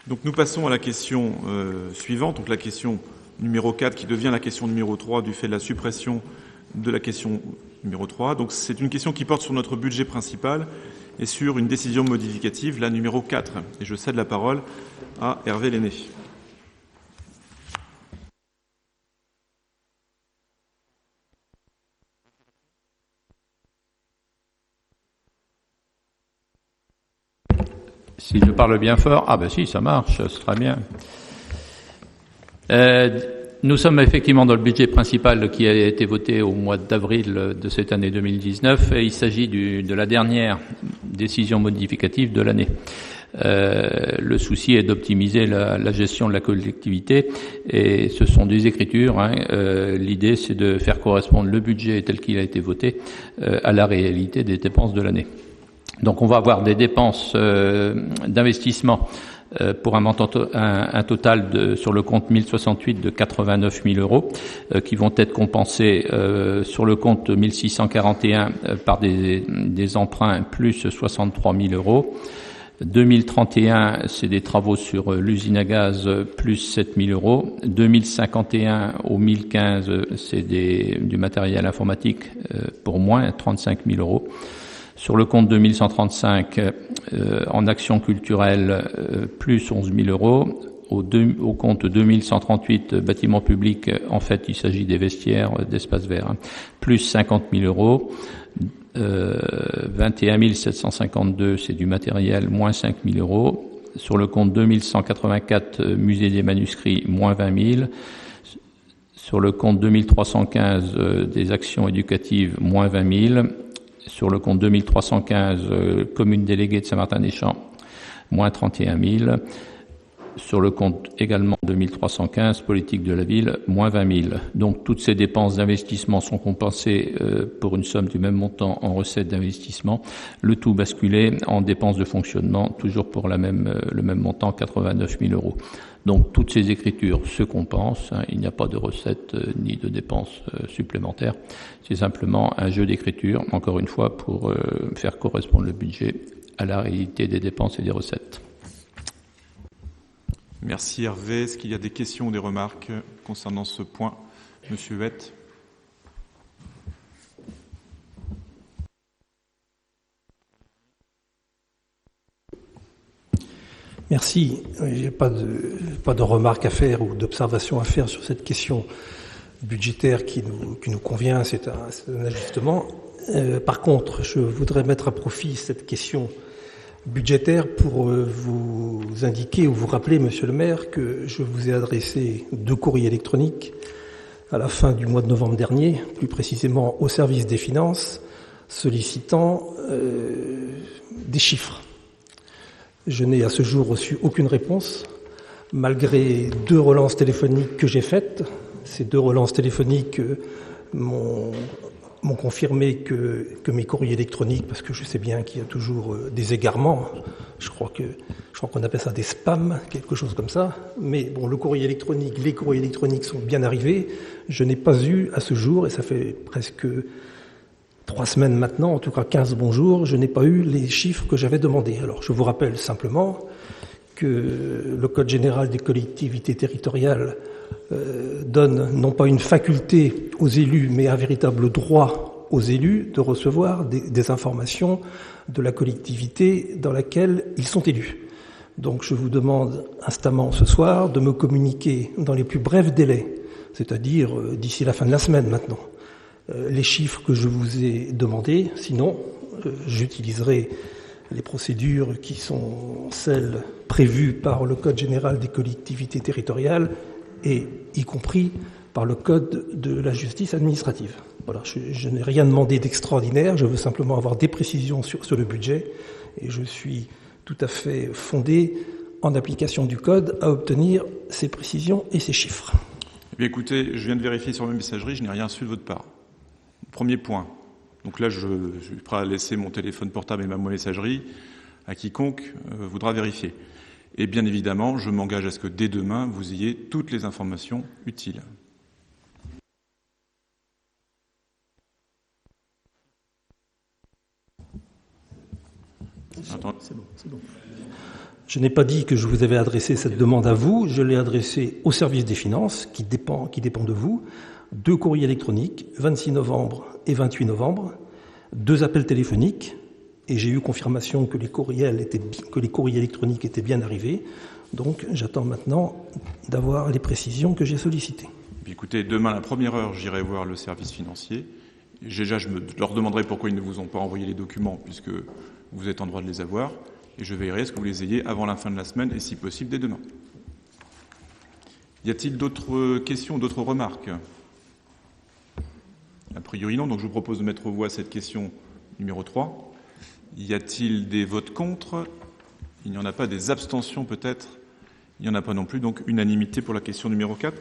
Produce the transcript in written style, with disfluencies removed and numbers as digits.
Donc nous passons à la question suivante, donc la question numéro 4 qui devient la question numéro 3 du fait de la suppression de la question numéro 3. Donc c'est une question qui porte sur notre budget principal et sur une décision modificative, la numéro 4. Et je cède la parole à Hervé Lenné. Si je parle bien fort, ah ben si, ça marche, c'est très bien. Nous sommes effectivement dans le budget principal qui a été voté au mois d'avril de cette année 2019 et il s'agit de la dernière décision modificative de l'année. Le souci est d'optimiser la gestion de la collectivité et ce sont des écritures. L'idée c'est de faire correspondre le budget tel qu'il a été voté à la réalité des dépenses de l'année. Donc on va avoir des dépenses d'investissement pour un total sur le compte 1068 de 89 000 euros qui vont être compensés sur le compte 1641 par des emprunts plus 63 000 euros. 2031, c'est des travaux sur l'usine à gaz plus 7 000 euros. 2051 au 1015, c'est du matériel informatique pour moins 35 000 euros. Sur le compte 2135, en action culturelle, plus 11 000 euros. Au compte 2138, bâtiments publics, en fait, il s'agit des vestiaires, d'espaces verts, plus 50 000 euros. 21 752, c'est du matériel, moins 5 000 euros. Sur le compte 2184, musée des manuscrits, moins 20 000. Sur le compte 2315, des actions éducatives, moins 20 000. Sur le compte 2315, commune déléguée de Saint-Martin-des-Champs, moins 31 000. Sur le compte également 2315, politique de la ville, moins 20 000. Donc toutes ces dépenses d'investissement sont compensées pour une somme du même montant en recettes d'investissement. Le tout basculé en dépenses de fonctionnement, toujours pour le même montant, 89 000 euros. Donc toutes ces écritures se compensent. Il n'y a pas de recettes ni de dépenses supplémentaires. C'est simplement un jeu d'écriture, encore une fois, pour faire correspondre le budget à la réalité des dépenses et des recettes. Merci Hervé. Est-ce qu'il y a des questions ou des remarques concernant ce point? Monsieur Huette. Merci. Je n'ai pas de remarques à faire ou d'observations à faire sur cette question budgétaire qui nous convient. C'est un ajustement. Par contre, je voudrais mettre à profit cette question budgétaire pour vous indiquer ou vous rappeler, Monsieur le maire, que je vous ai adressé 2 courriers électroniques à la fin du mois de novembre dernier, plus précisément au service des finances, sollicitant des chiffres. Je n'ai à ce jour reçu aucune réponse, malgré 2 relances téléphoniques que j'ai faites. Ces 2 relances téléphoniques m'ont confirmé que mes courriers électroniques, parce que je sais bien qu'il y a toujours des égarements, je crois qu'on appelle ça des spams, quelque chose comme ça, mais bon, les courriers électroniques sont bien arrivés. Je n'ai pas eu à ce jour, et ça fait presque 3 semaines maintenant, en tout cas 15 bons jours, je n'ai pas eu les chiffres que j'avais demandés. Alors je vous rappelle simplement que le Code général des collectivités territoriales donne non pas une faculté aux élus, mais un véritable droit aux élus de recevoir des informations de la collectivité dans laquelle ils sont élus. Donc je vous demande instamment ce soir de me communiquer dans les plus brefs délais, c'est-à-dire d'ici la fin de la semaine maintenant, les chiffres que je vous ai demandés. Sinon, j'utiliserai les procédures qui sont celles prévues par le Code général des collectivités territoriales et y compris par le Code de la justice administrative. Voilà, je n'ai rien demandé d'extraordinaire, je veux simplement avoir des précisions sur le budget et je suis tout à fait fondé, en application du Code, à obtenir ces précisions et ces chiffres. Eh bien, écoutez, je viens de vérifier sur ma messagerie, je n'ai rien reçu de votre part. Premier point. Donc là, je suis prêt à laisser mon téléphone portable et ma messagerie à quiconque voudra vérifier. Et bien évidemment, je m'engage à ce que dès demain, vous ayez toutes les informations utiles. C'est bon. Je n'ai pas dit que je vous avais adressé cette demande à vous, je l'ai adressée au service des finances, qui dépend de vous. 2 courriers électroniques, 26 novembre et 28 novembre, 2 appels téléphoniques, et j'ai eu confirmation que les courriers électroniques étaient bien arrivés. Donc j'attends maintenant d'avoir les précisions que j'ai sollicitées. Écoutez, demain à la première heure, j'irai voir le service financier. Déjà, je leur demanderai pourquoi ils ne vous ont pas envoyé les documents, puisque vous êtes en droit de les avoir. Et je veillerai à ce que vous les ayez avant la fin de la semaine, et si possible, dès demain. Y a-t-il d'autres questions, d'autres remarques ? A priori non, donc je vous propose de mettre aux voix cette question numéro 3. Y a-t-il des votes contre ? Il n'y en a pas. Des abstentions peut-être ? Il n'y en a pas non plus, donc unanimité pour la question numéro 4.